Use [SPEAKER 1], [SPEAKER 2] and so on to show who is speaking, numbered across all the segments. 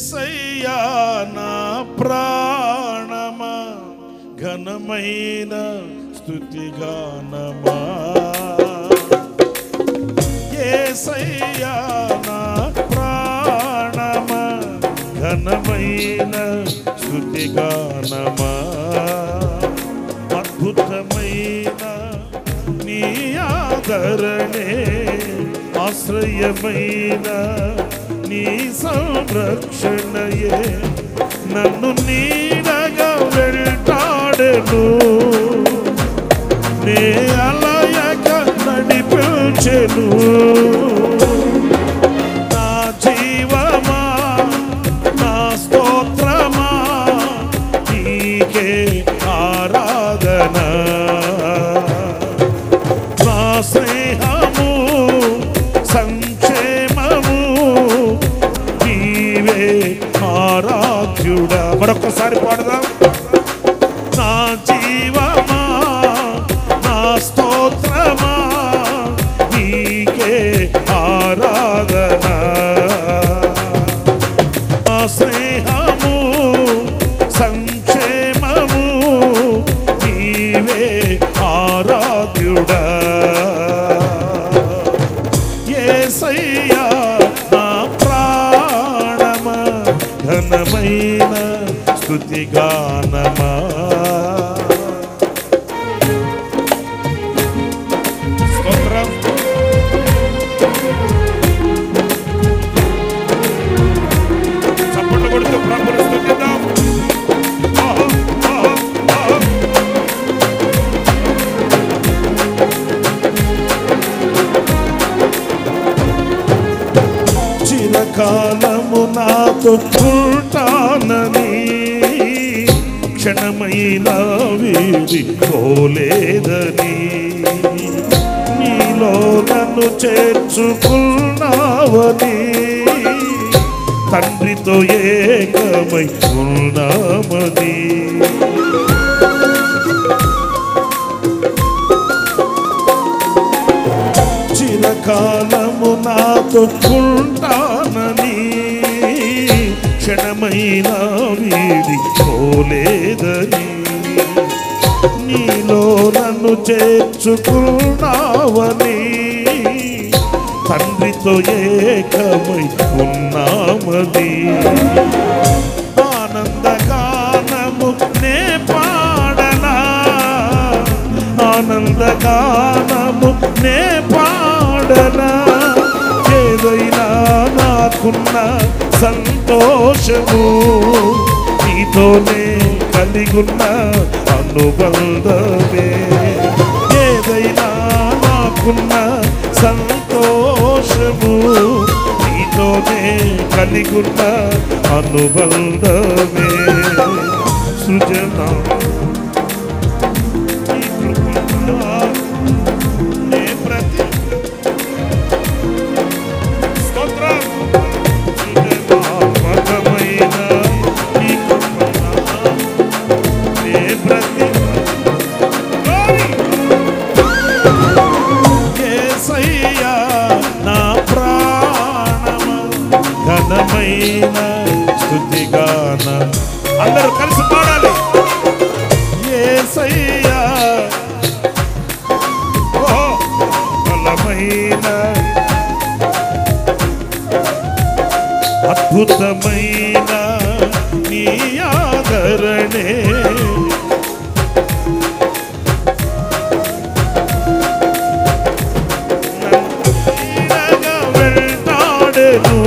[SPEAKER 1] యేసయ్యా నా ప్రాణమా ఘనమైన స్తుతిగానమా యేసయ్యా నా ప్రాణమా ఘనమైన స్తుతిగానమా అద్భుతమైన నీ ఆదరణే ఆశ్రయమైన నీ సంరక్షణయే నన్ను నీడగా వెంటాడెను నే అలయక నడిపించెను నా జీవమా నా స్తోత్రమా నీకే ఆరాధన నా స్నేహము సంక్షేమము నీవే ఆరాధ్యుడా. మరొకసారి పాడదాం. నా జీవమా నా స్తోత్రమా నీకే ఆరాధన నా స్నేహము సంక్షేమము నీవే ఆరాధ్యుడా. యేసయ్యా నా ప్రాణమా ఘనమైన స్తుతిగానమా స్తోత్రం. చప్పట్లు కొడుతూ ప్రభువుని స్తుతిద్దాం. చిరకాలము నాతో ఉంటానని క్షణమైన వీడి పోలేదని నీలో నన్ను చేర్చుకున్నావని తండ్రితో ఏకమై ఉన్నామని చిరకాలము నాతో ఉంటానని క్షణమైన వీడి పోలేదని నీలో నన్ను చేర్చుకున్నావని తండ్రితో ఏకమై ఉన్నామని ఆనందగానము నే పాడనా ఆనందగానము నే పాడనా ఏదైనా నాకున్న సంతోషము నీతోనే కలిగున్న అనుబంధమే ఏదైనా నాకున్న సంతోషము నీతోనే కలిగున్న అనుబంధమే సృజన స్తుతిగానం అందరూ కలిసి పాడాలి. యేసయ్యా బలమైన అద్భుతమైన నీ ఆదరణే నన్ను వెంటాడెను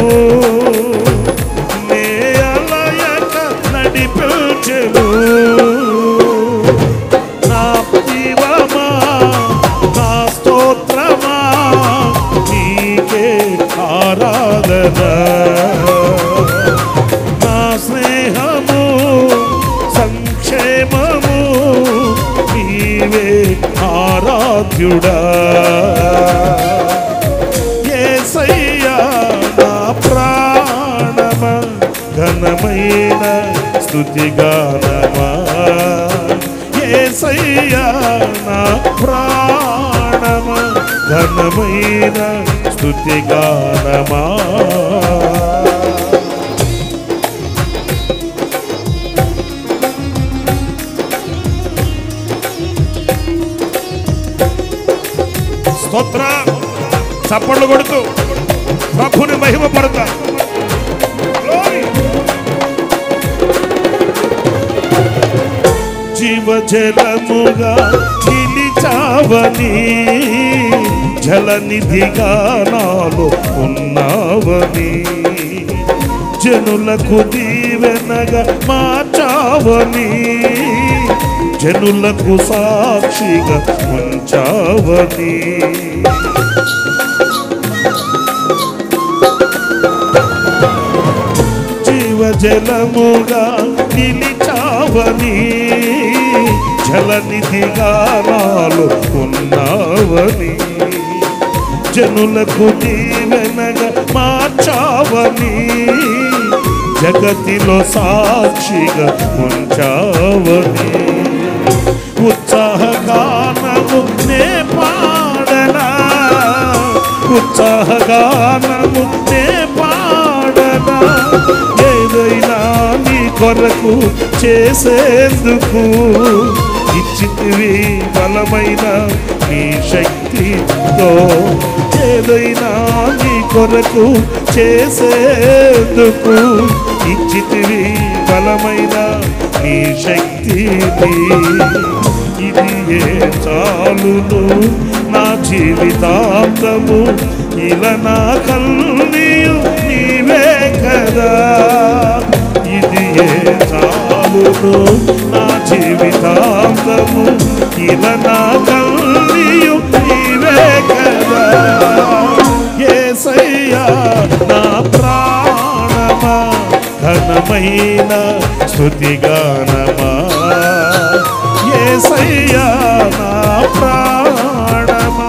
[SPEAKER 1] నా జీవమా నా స్తోత్రమా నీకే ఆరాధన నా స్నేహము సంక్షేమము నీవే ఆరాధ్యుడా. యేసయ్యా నా ప్రాణమా ఘనమైన స్తుతిగానమా యేసయ్యా నా ప్రాణమా ఘనమైన స్తుతిగానమా చప్పట్లు కొడుతూ ప్రభుని మహిమపడతా. జీవజలముగా నిలిచావని, జలనిధిగా నాలో ఉన్నావని, జనులకు దీవెనగా మార్చావని, జనులకు సాక్షిగా ఉంచావని, జీవజలముగా నిలిచావని, జలనిధిగా నాలో ఉన్నావని, జనులకు దీవెనగా మార్చావని, జగతిలో సాక్షిగా ఉంచావని, ఉత్సాహగానము నే పాడనా, ఉత్సాహగానము నే పాడనా, ఏదైనా నీ కొరకు చేసేందుకు ఇచ్చితివి బలమైన నీ శక్తితో, ఏదైనా నీ కొరకు చేసేందుకు ఇచ్చితివి బలమైన నీ శక్తిని, ఇది ఏ చాలును నా జీవితాంతము, ఇలా నా కన్నీయు నీవే కదా, ఇది ఏ చాలును నా జీవితాంతము, ఇలా నా కన్నీయు నీవే కదా, యేసయ్యా నా ప్రాణమా ఘనమైన స్తుతిగానమా, యేసయ్యా నా ప్రాణమా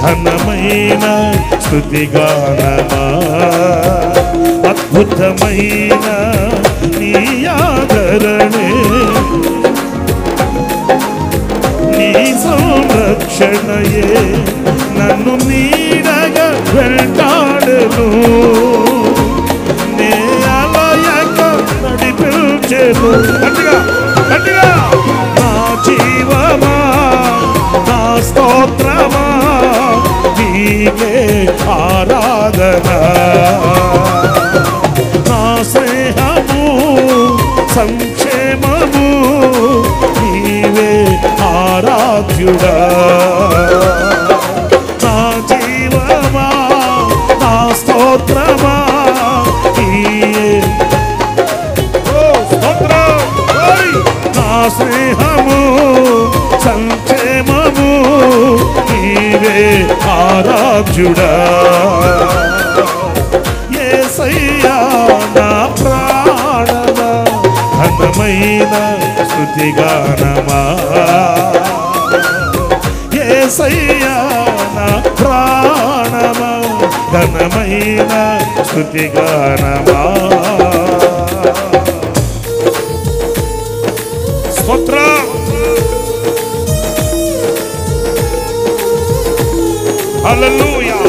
[SPEAKER 1] ఘనమైన స్తుతిగానమా, అద్భుతమైన నీ ఆదరణే, నీ సంరక్షణయే నన్ను నీడగా వెంటాడెను, నే అలయక నడిపించెను, గట్టిగా గట్టిగా, నా జీవమా నా స్తోత్రమా నీకే ఆరాధన, నా స్నేహము సంక్షేమము నీవే ఆరాధ్యుడా, నా జీవమా నా స్తోత్రమా నా స్నేహము సంక్షేమము నీవే ఆరాధ్యుడా, యేసయ్యా నా ప్రాణమా ఘనమైన స్తుతిగానమా, యేసయ్యా నా ప్రాణమా ఘనమైన స్తుతిగానమా, స్తోత్రం. హల్లెలూయా.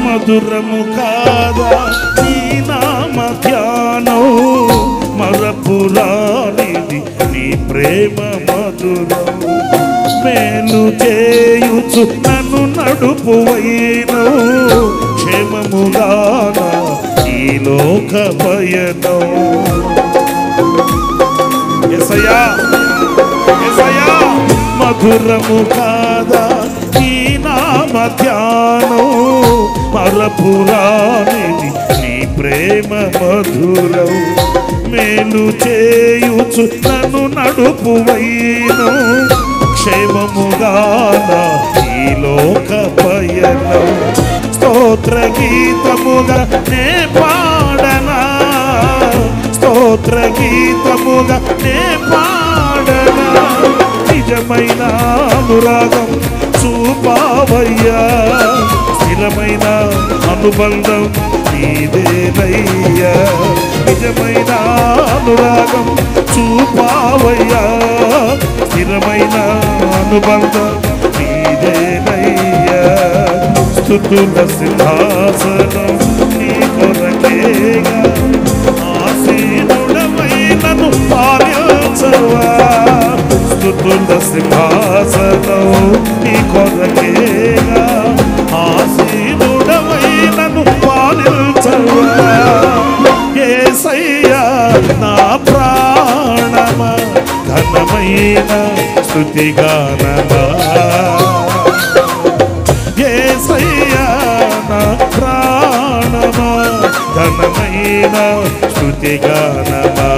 [SPEAKER 1] మధురము కాదా నీ నామ ధ్యానం, మరపురానిది నీ ప్రేమ మధురం, మేలు చేయుచు నన్ను నడుపువైను, క్షేమముగా ఈ లోక పయనం, యేసయ్యా యేసయ్యా, మధురము కాదా నీ నామ ధ్యానం, మరపురానిది నీ ప్రేమ మధురం, మేలు చేయుచు నన్ను నడుపువైను, క్షేమముగా ఈ లోక పయనం, స్తోత్ర గీతముగా నే పాడనా, స్తోత్ర గీతముగా నే పాడనా, నిజమైన అనురాగం చూపావయ్యా, స్థిర స్థిరమైన అనుబంధం నీదేనయ్యా, నిజమైన అనురాగం చూపావయ్యా, స్థిరమైన అనుబంధం నీదేనయ్యా. స్తుతుల సింహాసనం నీ కొరకేగా, ఆసీనుడవై నన్ను పాలించవా. స్తుతుల సింహాసనం నీ కొరకేగా, ఆసీనుడవై నన్ను పాలించవా. యేసయ్యా నా ప్రాణమా, ఘనమైన స్తుతిగానమా. యేసయ్యా నా ప్రాణమా, ఘనమైన స్తుతిగానమా.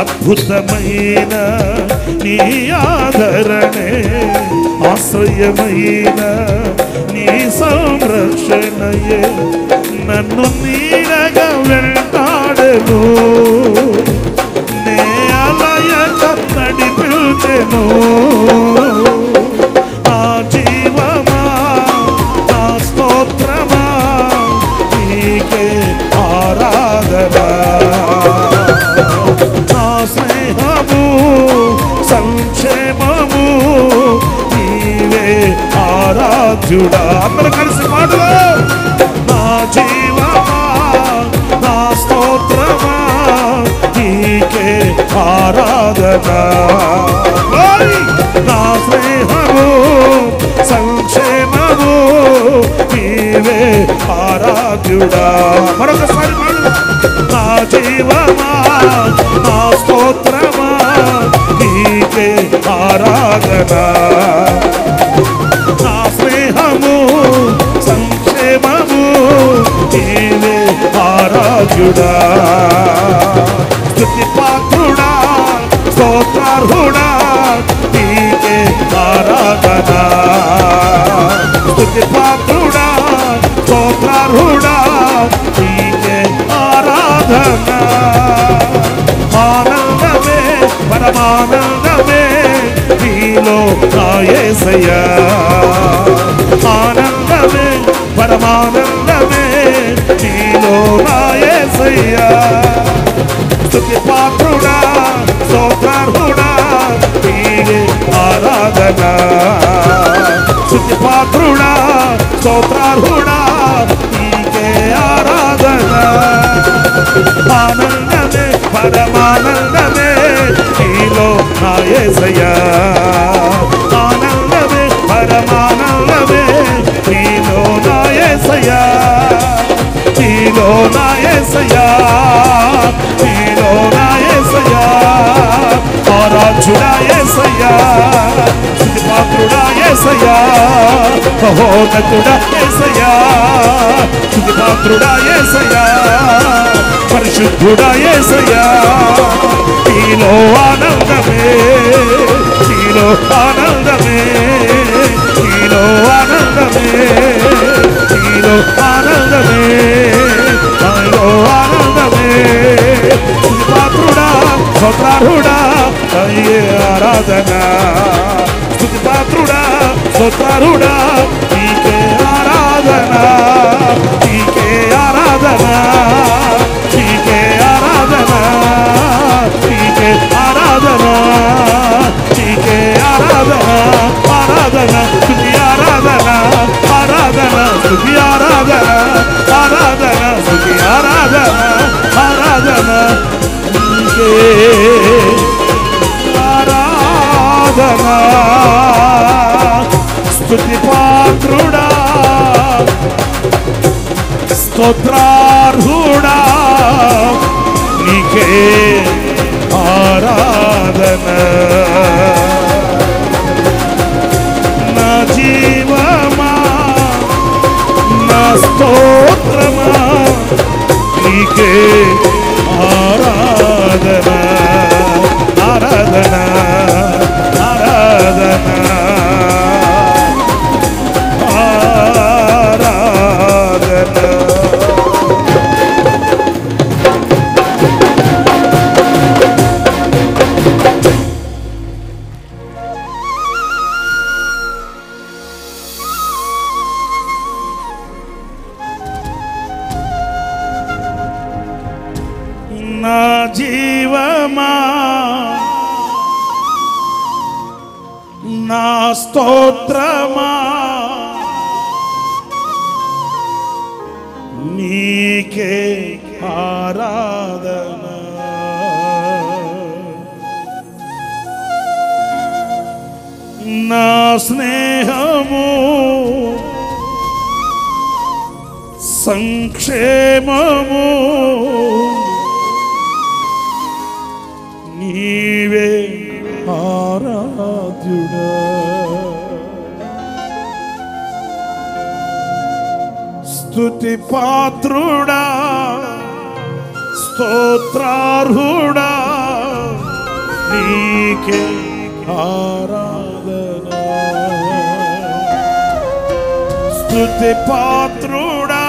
[SPEAKER 1] అద్భుతమైన నీ ఆదరణే, ఆశ్రయమైన నీ సంరక్షణయే నన్ను నీడగా వెంటాడెను, నే అలయక నడిపించెను. నా జీవమా నా స్తోత్రమా నీకే ఆరాధన. నా స్నేహము సంక్షేమము నీవే ఆరాధ్యుడా. అందరూ కలిసి మాటలు. నా జీవమా నా స్తోత్రమా నీకే ఆరాధన. నా స్నేహము సంక్షేమము నీవే ఆరాధ్యుడా. మరొకసారి మాటలు. నా జీవమా నా స్తోత్రమా నీకే ఆరాధన. నా స్నేహము సంక్షేమము నీవే ఆరాధ్యుడా. స్తుతి పాత్రుడా స్తోత్రార్హుడా నీకే ఆరాధన. స్తుతి పాత్రుడా స్తోత్రార్హుడా నీకే ఆరాధన. ఆనందమే పరమానందమే నీలో నా యేసయ్యా, ఆనందమే పరమానందమే నీలో నా యేసయ్యా. స్తుతి పాత్రుడా స్తోత్రార్హుడా నీకే ఆరాధన. స్తుతి పాత్రుడా స్తోత్రార్హుడా నీకే ఆరాధన. ఆనందమే పరమానందమే నీలో నా యేసయ్యా, ఆనందమే పరమానందమే నీలో నా యేసయ్యా, నీలో నా యేసయ్యా, నీలో నా యేసయ్యా. ఆరాధ్యుడా యేసయ్యా, స్తుతిపాత్రుడా యేసయ్యా, మహోన్నతుడా యేసయ్యా, స్తుతిపాత్రుడా యేసయ్యా, పరిశుద్ధుడా యేసయ్యా. నీలో ఆనందమే, నీలో ఆనందమే, నీలో ఆనందమే, నీలో ఆనందమే, నీలో ఆనందమే. స్తుతిపాత్రుడా స్తోత్రార్హుడా నీకే ఆరాధన. స్తుతిపాత్రుడా స్తోత్రార్హుడా నీకే ఆరాధన. నీకే ఆరాధన, నీకే ఆరాధన, నీకే ఆరాధన, నీకే ఆరాధన. ఆరాధన స్తుతి ఆరాధన, ఆరాధన స్తుతి ఆరాధన, ఆరాధన స్తుతి ఆరాధన, ఆరాధన నీకే ఆరాధన. స్తుతి పాత్రుడా స్తోత్రార్హుడా నీకే ఆరాధన. నా జీవమా నా స్తోత్రమా నీకే ఆరాధన. ఆరాధన ఆరాధన ఆరాధన. స్తోత్రమా నీకే ఆరాధన నా స్నేహము సంక్షేమము నీవే ఆరాధ్యుడా స్తుతి పాత్రుడా స్తోత్రార్హుడా నీకే ఆరాధన స్తుతి పాత్రుడా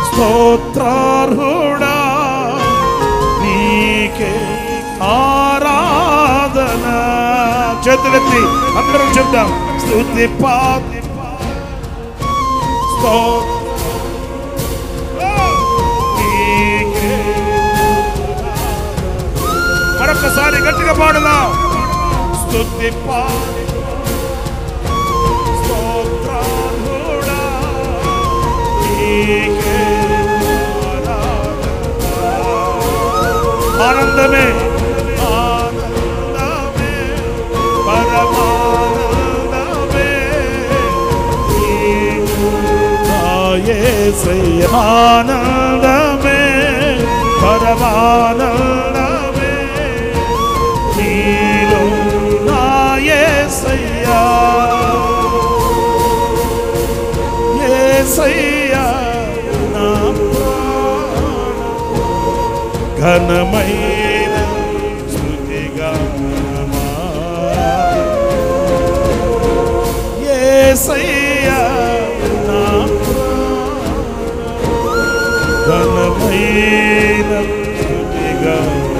[SPEAKER 1] స్తోత్రార్హుడా నీకే ఆరాధన చేతులెత్తి అందరం చెప్దాం స్తుతి పాత్ర మరొకసారి గట్టిగా పాడుదాం స్తుతి స్తోత్రార్హుడా నీకే ఆనందమే ఆనందమే పరమానందమే యేసయ్యా ఆనందమే పరమానందమే నీలో నా యేసయ్యా యేసయ్యా నా ఘనమైన స్తుతిగానమా యేసయ్యా నా ఘనమైన స్తుతిగానమా